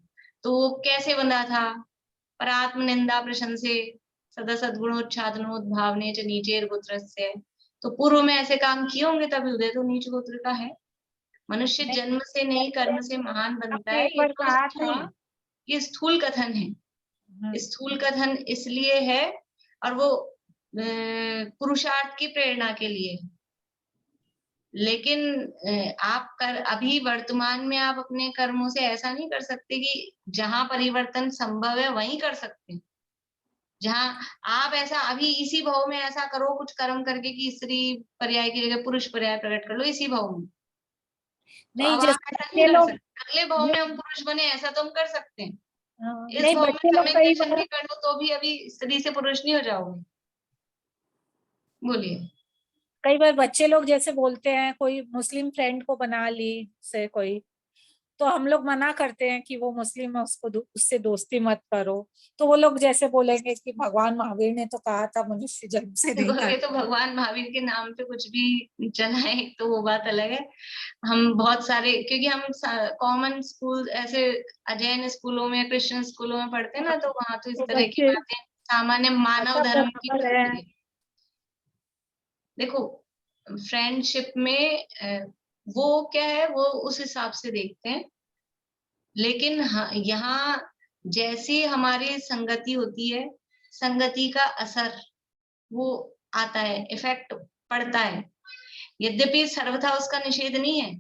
तो वो कैसे बंधा था, पर आत्म निंदा प्रशंसे सदा सद्गुणोच्छादनोद्भावने च नीचेर गोत्रस्य। तो पूर्व में ऐसे काम किए होंगे तभी उदय तो नीच गोत्र का है। मनुष्य जन्म से नहीं कर्म से महान बनता आपने है, एक बार कहा था। ये स्थूल कथन है। स्थूल कथन इसलिए है, और वो पुरुषार्थ की प्रेरणा के लिए। लेकिन आप अभी वर्तमान में आप अपने कर्मों से ऐसा नहीं कर सकते कि जहां परिवर्तन संभव है वहीं कर सकते हैं। जहां आप ऐसा अभी इसी भाव में ऐसा करो कुछ कर्म करके कि स्त्री पर्याय की जगह पुरुष पर्याय प्रकट कर लो इसी भाव में, तो नहीं, अब आप जैसे ऐसा नहीं बच्चे कर लोग, सकते। अगले भाव में नहीं, हम पुरुष बने ऐसा तो हम कर सकते हैं। इस नहीं, भाव में बच्चे लोग सम्यक कई दर्शन बार, भी कर लो तो भी अभी स्त्री से पुरुष नहीं हो जाओगे। बोलिए। कई बार बच्चे लोग जैसे बोलते हैं, कोई मुस्लिम फ्रेंड को बना ली से कोई, तो हम लोग मना करते हैं कि वो मुस्लिम है, उसको उससे दोस्ती मत करो। तो वो लोग जैसे बोलेंगे कि भगवान महावीर ने तो कहा था मनुष्य जन्म से नहीं देखो ये तो भगवान महावीर के नाम पे कुछ भी चलाए तो वो बात अलग है। हम बहुत सारे, क्योंकि हम कॉमन स्कूल ऐसे अजैन स्कूलों में क्रिश्चियन स्कूलों में पढ़ते हैं ना, तो वहां तो इस तो तरह की बच्चे बातें सामान्य मानव ऐसा धर्म की बराबर होती है। है। देखो फ्रेंडशिप में वो क्या है वो उस हिसाब से देखते हैं, लेकिन यहाँ जैसी हमारी संगति होती है, संगति का असर वो आता है, इफेक्ट पड़ता है। यद्यपि सर्वथा उसका निषेध नहीं है।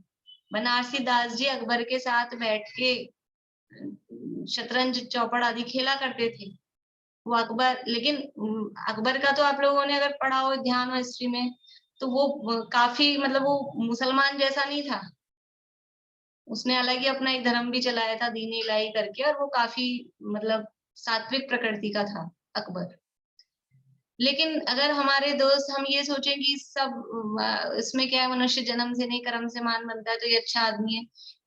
बनारसी दास जी अकबर के साथ बैठ के शतरंज चौपड़ आदि खेला करते थे। वो अकबर, लेकिन अकबर का तो आप लोगों ने अगर पढ़ा हो ध्यान हो हिस्ट्री में, तो वो काफी मतलब वो मुसलमान जैसा नहीं था। उसने अलग ही अपना एक धर्म भी चलाया था दीन इलाही करके, और वो काफी मतलब सात्विक प्रकृति का था अकबर। लेकिन अगर हमारे दोस्त हम ये सोचें कि सब इसमें क्या है, मनुष्य जन्म से नहीं कर्म से मान बनता है तो ये अच्छा आदमी है,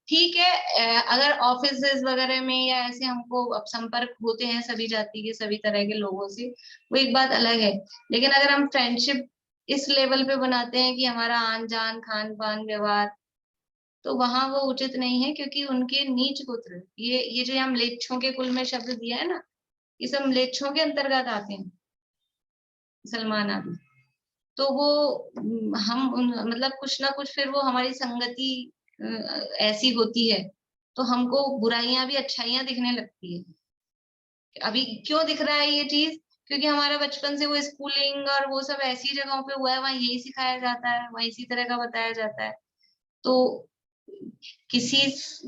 ठीक है। अगर ऑफिस वगैरह में या ऐसे हमको अब संपर्क होते हैं सभी जाति के सभी तरह के लोगों से, वो एक बात अलग है। लेकिन अगर हम फ्रेंडशिप इस लेवल पे बनाते हैं कि हमारा आन जान खान पान व्यवहार, तो वहां वो उचित नहीं है, क्योंकि उनके नीच पुत्र, ये जो हम म्लेच्छों के कुल में शब्द दिया है ना, ये सब म्लेच्छों के अंतर्गत आते हैं मुसलमान आदि। तो वो मतलब कुछ ना कुछ फिर वो हमारी संगति ऐसी होती है, तो हमको बुराइयां भी अच्छाइयां दिखने लगती है। अभी क्यों दिख रहा है ये चीज? क्योंकि हमारा बचपन से वो स्कूलिंग और वो सब ऐसी जगहों पे हुआ है, वहां यही सिखाया जाता है, वहां इसी तरह का बताया जाता है। तो किसी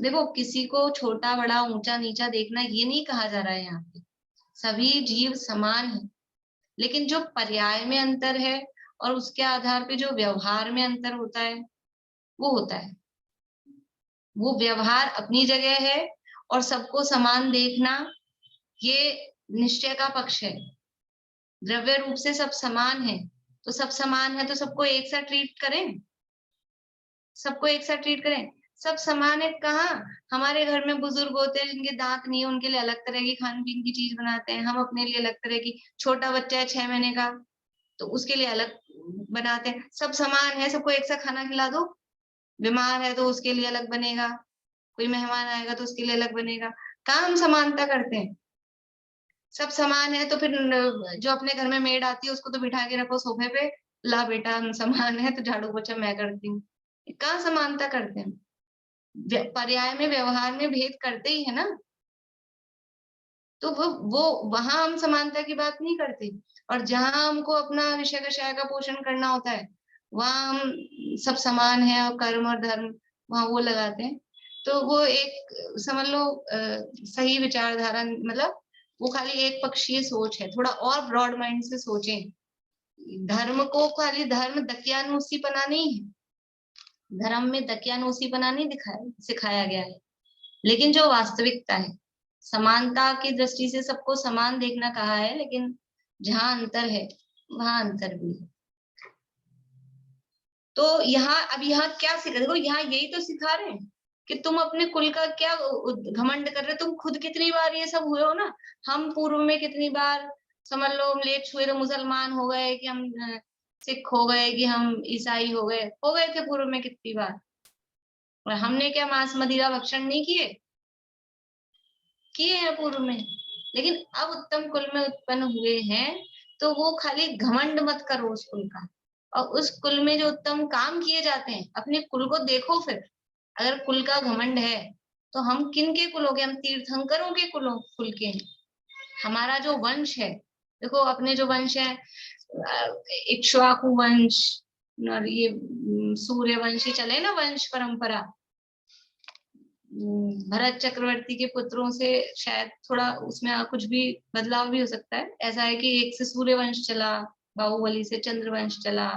देखो किसी को छोटा बड़ा ऊंचा नीचा देखना ये नहीं कहा जा रहा है यहाँ पे। सभी जीव समान है, लेकिन जो पर्याय में अंतर है और उसके आधार पे जो व्यवहार में अंतर होता है वो होता है। वो व्यवहार अपनी जगह है, और सबको समान देखना ये निश्चय का पक्ष है। द्रव्य रूप से सब समान है, तो सब समान है तो सबको एक साथ ट्रीट करें, सबको एक साथ ट्रीट करें। सब समान है कहाँ? हमारे घर में बुजुर्ग होते हैं जिनके दांत नहीं है, उनके लिए अलग तरह की खान पीन की चीज बनाते हैं, हम अपने लिए अलग तरह की। छोटा बच्चा है 6 महीने का तो उसके लिए अलग बनाते हैं। सब समान है, सबको एक साथ खाना खिला दो। बीमार है तो उसके लिए अलग बनेगा, कोई मेहमान आएगा तो उसके लिए अलग बनेगा। कहाँ हम समानता करते हैं? सब समान है तो फिर जो अपने घर में मेड आती है उसको तो बिठा के रखो सोफे पे, ला बेटा हम समान है तो झाड़ू पोछा मैं करती हूँ। कहाँ समानता करते हैं? पर्याय में व्यवहार में भेद करते ही है ना। तो वो वहां हम समानता की बात नहीं करते, और जहां हमको अपना विषय विषय का पोषण करना होता है वहां हम सब समान है और कर्म और धर्म वहां वो लगाते हैं। तो वो एक समझ लो सही विचारधारा, मतलब वो खाली एक पक्षीय सोच है। थोड़ा और ब्रॉड माइंड से सोचें। धर्म को खाली धर्म दकियानूसीपना नहीं है, धर्म में दकियानूसीपना नहीं दिखाया सिखाया गया है, लेकिन जो वास्तविकता है समानता की दृष्टि से सबको समान देखना कहा है, लेकिन जहां अंतर है वहां अंतर भी है। तो यहाँ क्या सिखा, देखो यहाँ यही तो सिखा रहे हैं कि तुम अपने कुल का क्या घमंड कर रहे हो। तुम खुद कितनी बार ये सब हुए हो ना, हम पूर्व में कितनी बार समझ लो लेट हुए तो मुसलमान हो गए, कि हम सिख हो गए, कि हम ईसाई हो गए थे पूर्व में कितनी बार। और हमने क्या मांस मदिरा भक्षण नहीं किए हैं पूर्व में। लेकिन अब उत्तम कुल में उत्पन्न हुए हैं, तो वो खाली घमंड मत करो उस कुल का, और उस कुल में जो उत्तम काम किए जाते हैं अपने कुल को देखो। फिर अगर कुल का घमंड है तो हम किन के कुलों के? हम तीर्थंकरों के कुल के हैं। हमारा जो वंश है, देखो अपने जो वंश है इक्ष्वाकु वंश, और ये सूर्यवंशी चले ना, वंश परंपरा, भरत चक्रवर्ती के पुत्रों से शायद थोड़ा उसमें कुछ भी बदलाव भी हो सकता है। ऐसा है कि एक से सूर्यवंश चला, बाहुबली से चंद्रवंश चला,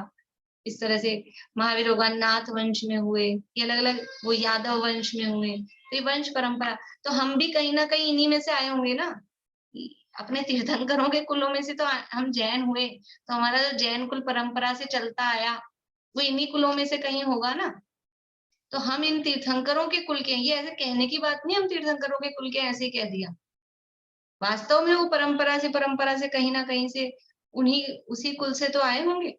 इस तरह से महावीर भगवान नाथ वंश में हुए, ये अलग अलग वो यादव वंश में हुए, तो ये वंश परंपरा। तो हम भी कहीं ना कहीं इन्हीं में से आए होंगे ना, अपने तीर्थंकरों के कुलों में से तो हम जैन हुए, तो हमारा जो जैन कुल परंपरा से चलता आया वो इन्हीं कुलों में से कहीं होगा ना। तो हम इन तीर्थंकरों के कुल के हैं, ये ऐसे कहने की बात नहीं हम तीर्थंकरों के कुल के, ऐसे ही कह दिया। वास्तव में वो परंपरा से कहीं ना कहीं से उन्हीं उसी कुल से तो आए होंगे।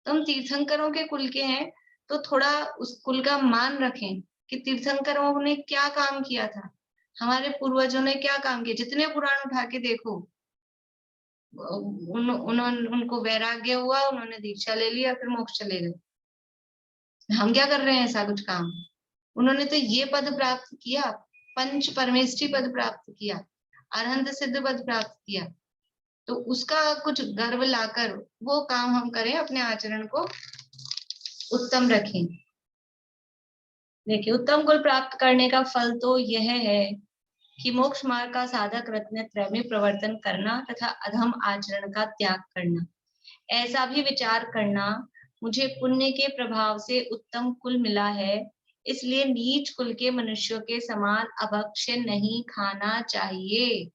तो हम तीर्थंकरों के कुल के हैं, तो थोड़ा उस कुल का मान रखें कि तीर्थंकरों ने क्या काम किया था, हमारे पूर्वजों ने क्या काम किया। जितने पुराण उठा के देखो, उन्होंने उनको वैराग्य हुआ, उन्होंने दीक्षा ले लिया, फिर मोक्ष चले गए। हम क्या कर रहे हैं ऐसा कुछ काम? उन्होंने तो ये पद प्राप्त किया, पंच परमेष्ठी पद प्राप्त किया, अरहंत सिद्ध पद प्राप्त किया। तो उसका कुछ गर्व लाकर वो काम हम करें, अपने आचरण को उत्तम रखें। देखिए, उत्तम कुल प्राप्त करने का फल तो यह है कि मोक्ष मार्ग का साधक रत्न त्रय में प्रवर्तन करना तथा अधम आचरण का त्याग करना। ऐसा भी विचार करना, मुझे पुण्य के प्रभाव से उत्तम कुल मिला है, इसलिए नीच कुल के मनुष्यों के समान अभक्ष्य नहीं खाना चाहिए।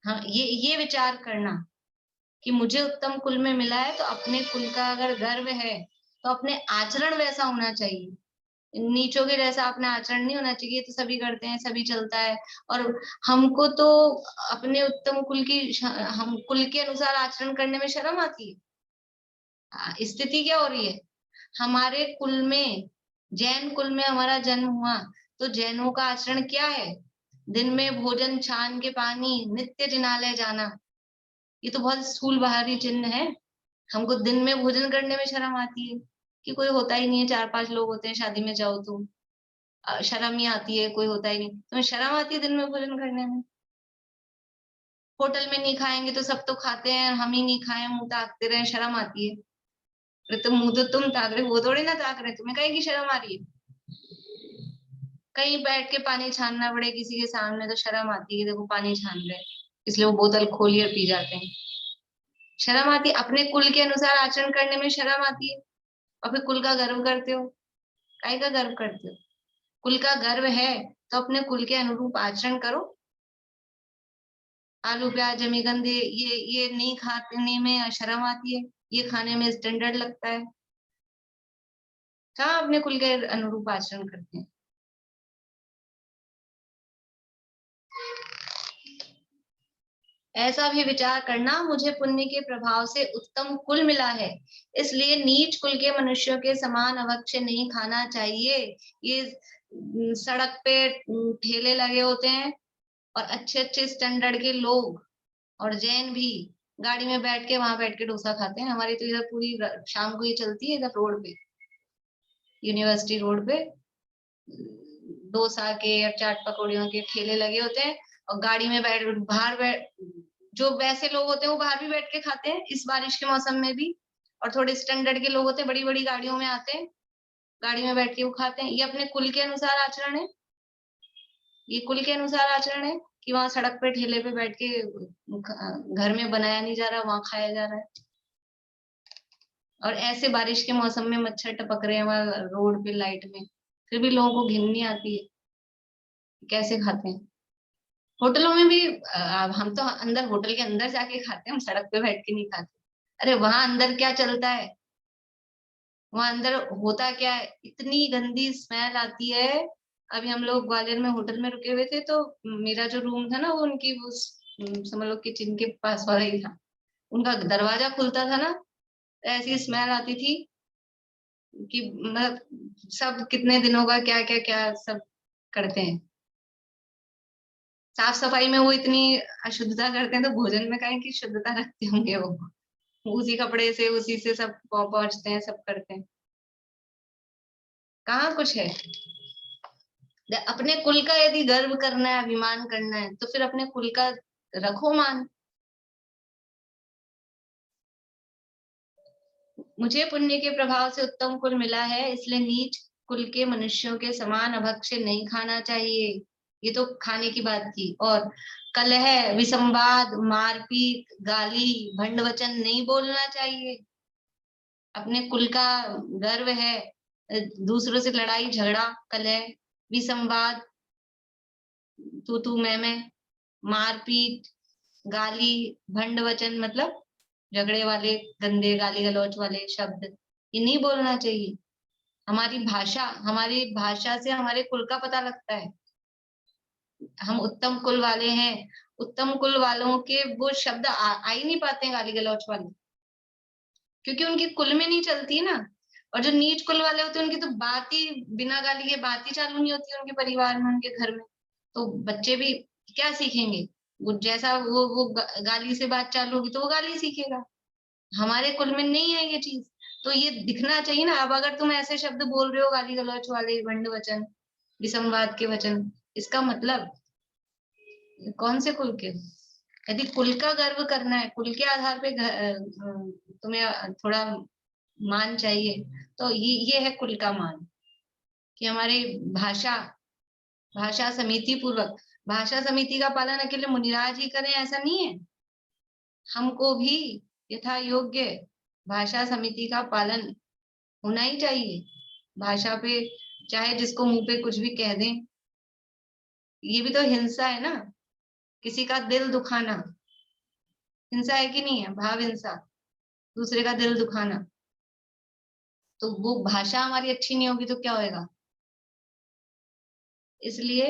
हाँ, ये विचार करना कि मुझे उत्तम कुल में मिला है, तो अपने कुल का अगर गर्व है तो अपने आचरण वैसा होना चाहिए। नीचों के जैसा अपना आचरण नहीं होना चाहिए। तो सभी करते हैं, सभी चलता है, और हमको तो अपने उत्तम कुल की, हम कुल के अनुसार आचरण करने में शर्म आती है। स्थिति क्या हो रही है हमारे कुल में? जैन कुल में हमारा जन्म हुआ, तो जैनों का आचरण क्या है? दिन में भोजन, छान के पानी, नित्य जिनालय जाना। ये तो बहुत स्थूल बाहरी चिन्ह है। हमको दिन में भोजन करने में शर्म आती है कि कोई होता ही नहीं है, 4-5 लोग होते हैं, शादी में जाओ तो शर्म ही आती है, कोई होता ही नहीं। तुम्हें शर्म आती है दिन में भोजन करने में? होटल में नहीं खाएंगे तो सब तो खाते हैं, हम ही नहीं खाएं, मुंह ताकते रहे, शर्म आती है? अरे तो मुंह तो तुम ताक रहे, वो थोड़ी ना ताक रहे, तुम्हें कहीं की शर्म आ रही है? कहीं बैठ के पानी छानना पड़े किसी के सामने तो शर्म आती है, देखो पानी छान रहे, इसलिए वो बोतल खोली और पी जाते हैं। शर्म आती है? अपने कुल के अनुसार आचरण करने में शर्म आती है, और फिर कुल का गर्व करते हो। काय का गर्व करते हो? कुल का गर्व है तो अपने कुल के अनुरूप आचरण करो। आलू प्याज जमीगंदे ये नहीं खाने में शर्म आती है, ये खाने में स्टैंडर्ड लगता है। कहाँ अपने कुल के अनुरूप आचरण करते हैं? ऐसा भी विचार करना, मुझे पुण्य के प्रभाव से उत्तम कुल मिला है, इसलिए नीच कुल के मनुष्यों के समान अभक्ष्य नहीं खाना चाहिए। ये सड़क पे ठेले लगे होते हैं, और अच्छे अच्छे स्टैंडर्ड के लोग और जैन भी गाड़ी में बैठ के वहां बैठ के डोसा खाते हैं। हमारी तो इधर पूरी शाम को ये चलती है, इधर रोड पे, यूनिवर्सिटी रोड पे डोसा के और चाट पकौड़ियों के ठेले लगे होते हैं, और गाड़ी में बाहर जो वैसे लोग होते हैं वो बाहर भी बैठ के खाते हैं इस बारिश के मौसम में भी, और थोड़े स्टैंडर्ड के लोग होते हैं बड़ी बड़ी गाड़ियों में आते हैं, गाड़ी में बैठ के वो खाते हैं। ये अपने कुल के अनुसार आचरण है, ये कुल के अनुसार आचरण है कि वहां सड़क पे ठेले पे बैठ के घर में बनाया नहीं जा रहा, वहां खाया जा रहा है। और ऐसे बारिश के मौसम में मच्छर टपक रहे हैं वहां रोड पे लाइट में, फिर भी लोगों को घिन नहीं आती है, कैसे खाते हैं? होटलों में भी हम तो अंदर होटल के अंदर जाके खाते हैं, हम सड़क पे बैठ के नहीं खाते। अरे वहां अंदर क्या चलता है, वहां अंदर होता क्या है, इतनी गंदी स्मेल आती है। अभी हम लोग ग्वालियर में होटल में रुके हुए थे, तो मेरा जो रूम था ना वो उनकी समझ लो किचन के पास वाला ही था। उनका दरवाजा खुलता था ना, तो ऐसी स्मेल आती थी कि मतलब सब कितने दिनों का क्या क्या क्या सब करते हैं। साफ सफाई में वो इतनी अशुद्धता करते हैं, तो भोजन में कहीं की शुद्धता रखते होंगे वो उसी कपड़े से उसी से सब पहुंचते हैं, सब करते हैं। कहाँ कुछ है? अपने कुल का यदि गर्व करना है, अभिमान करना है, तो फिर अपने कुल का रखो मान। मुझे पुण्य के प्रभाव से उत्तम कुल मिला है, इसलिए नीच कुल के मनुष्यों के समान अभक्ष्य नहीं खाना चाहिए। ये तो खाने की बात की। और कलह, विसंवाद, मारपीट, गाली, भंड वचन नहीं बोलना चाहिए। अपने कुल का गर्व है, दूसरों से लड़ाई झगड़ा, कलह, विसंवाद, तू मैं, मारपीट, गाली, भंड वचन मतलब झगड़े वाले गंदे गाली गलौच वाले शब्द, ये नहीं बोलना चाहिए। हमारी भाषा से हमारे कुल का पता लगता है। हम उत्तम कुल वाले हैं, उत्तम कुल वालों के वो शब्द आ ही नहीं पाते हैं गाली गलौच वाले, क्योंकि उनकी कुल में नहीं चलती ना। और जो नीच कुल वाले होते हैं उनकी तो बात ही बिना गाली के बात ही चालू नहीं होती उनके परिवार में, उनके घर में। तो बच्चे भी क्या सीखेंगे? वो जैसा वो गाली से बात चालू होगी तो वो गाली सीखेगा। हमारे कुल में नहीं है ये चीज, तो ये दिखना चाहिए ना। अब अगर तुम ऐसे शब्द बोल रहे हो गाली गलौच वाले, भंड वचन, विसंवाद के वचन, इसका मतलब कौन से कुल के? यदि कुल का गर्व करना है, कुल के आधार पे तुम्हें थोड़ा मान चाहिए, तो ये है कुल का मान, कि हमारे भाषा समिति पूर्वक, भाषा समिति का पालन अकेले मुनिराज ही करें ऐसा नहीं है, हमको भी यथा योग्य भाषा समिति का पालन होना ही चाहिए। भाषा पे चाहे जिसको मुंह पे कुछ भी कह दें, ये भी तो हिंसा है ना, किसी का दिल दुखाना हिंसा है कि नहीं है? भाव हिंसा, दूसरे का दिल दुखाना। तो वो भाषा हमारी अच्छी नहीं होगी तो क्या होएगा? इसलिए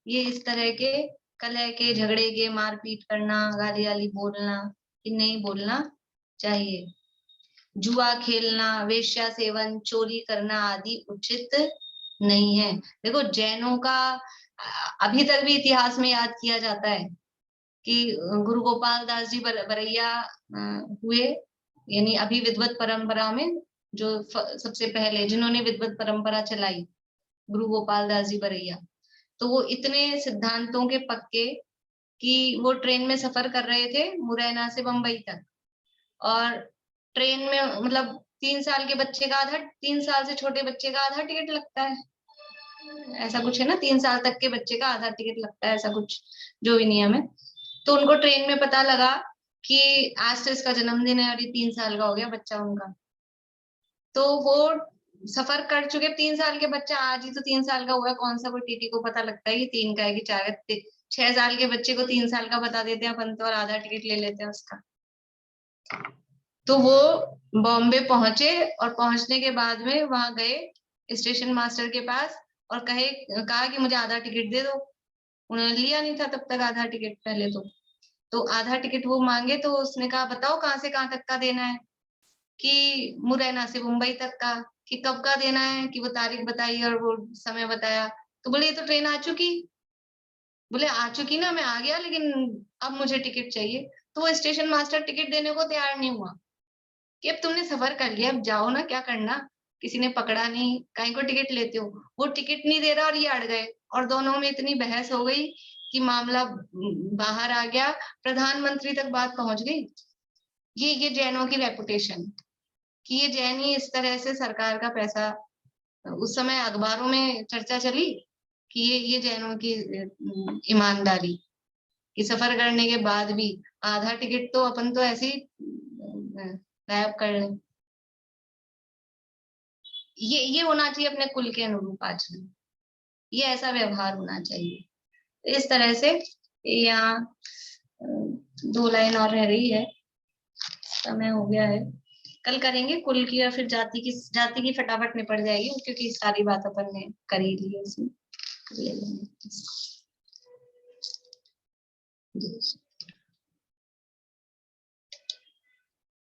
ये इस तरह के कलह के, झगड़े के, मारपीट करना, गाली गाली बोलना, ये नहीं बोलना चाहिए। जुआ खेलना, वेश्या सेवन, चोरी करना आदि उचित नहीं है। देखो जैनों का अभी तक भी इतिहास में याद किया जाता है कि गुरु गोपाल दास जी बरैया हुए, यानी अभी विद्वत परंपरा में जो सबसे पहले जिन्होंने विद्वत परंपरा चलाई, गुरु गोपाल दास जी बरैया। तो वो इतने सिद्धांतों के पक्के कि वो ट्रेन में सफर कर रहे थे मुरैना से बंबई तक, और ट्रेन में मतलब 3 साल के बच्चे का आधा, 3 साल से छोटे बच्चे का आधा टिकट लगता है, ऐसा कुछ है ना, 3 साल तक के बच्चे का आधा टिकट लगता है, ऐसा कुछ जो भी नियम है। तो उनको ट्रेन में पता लगा कि आज तो इसका जन्मदिन है और ये 3 साल का हो गया बच्चा उनका। तो वो सफर कर चुके, 3 साल के बच्चा आज ही तो 3 साल का हुआ, कौन सा कोई टीटी को पता लगता है कि 3 का है कि 4 का? 6 साल के बच्चे को 3 साल का बता देते हैं अपन तो, और आधा टिकट ले लेते हैं उसका। तो वो बॉम्बे पहुंचे और पहुंचने के बाद में वहां गए स्टेशन मास्टर के पास और कहा कि मुझे आधा टिकट दे दो। उन्होंने लिया नहीं था तब तक आधा टिकट पहले तो आधा टिकट वो मांगे तो उसने कहा बताओ कहाँ से कहाँ तक का देना है? कि मुरैना से मुंबई तक का। कि कब का देना है? कि वो तारीख बताई और वो समय बताया। तो बोले ये तो ट्रेन आ चुकी। बोले आ चुकी ना, मैं आ गया, लेकिन अब मुझे टिकट चाहिए। तो वो स्टेशन मास्टर टिकट देने को तैयार नहीं हुआ कि अब तुमने सफर कर लिया, अब जाओ ना, क्या करना, किसी ने पकड़ा नहीं, कहीं को टिकट लेते हो। वो टिकट नहीं दे रहा और ये अड़ गए, और दोनों में इतनी बहस हो गई कि मामला बाहर आ गया, प्रधानमंत्री तक बात पहुंच गई। ये जैनों की रेपुटेशन, कि ये जैन ही इस तरह से सरकार का पैसा, उस समय अखबारों में चर्चा चली कि ये जैनों की ईमानदारी, कि सफर करने के बाद भी आधा टिकट तो अपन तो ऐसे ही गायब कर लें। ये होना चाहिए अपने कुल के अनुरूप आचरण, ये ऐसा व्यवहार होना चाहिए। इस तरह से यहाँ 2 लाइन और रह रही है, समय हो गया है, कल करेंगे कुल की, या फिर जाति की फटाफट निपट जाएगी क्योंकि सारी बात अपन ने कर ही ली है उसमें। ले लेंगे।